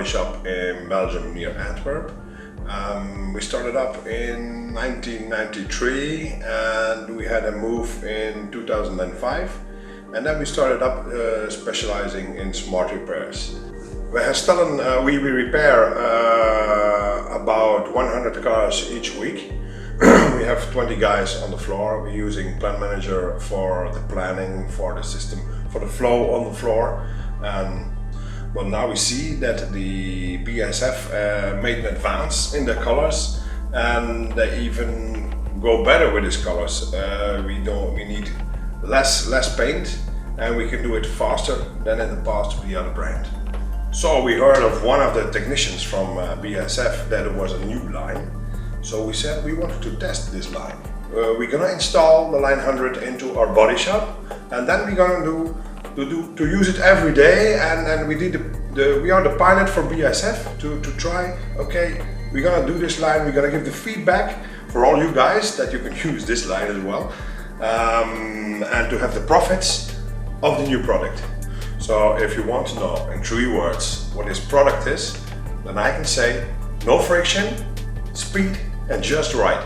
Bodyshop in Belgium near Antwerp. We started up in 1993 and we had a move in 2005, and then we started up specializing in smart repairs. We repair about 100 cars each week. We have 20 guys on the floor. We're using Plant Manager for the planning, for the system, for the flow on the floor. Well, now we see that the BASF made an advance in their colors, and they even go better with these colors. We need less paint, and we can do it faster than in the past with the other brand. So we heard of one of the technicians from BASF that it was a new line. So we said we wanted to test this line. We're gonna install the line 100 into our body shop, and then we're gonna to use it every day. And we are the pilot for BASF to try. Okay, we're gonna do this line. We're gonna give the feedback for all you guys that you can use this line as well, and to have the profits of the new product. So if you want to know in 3 words what this product is, then I can say no friction, speed, and just right.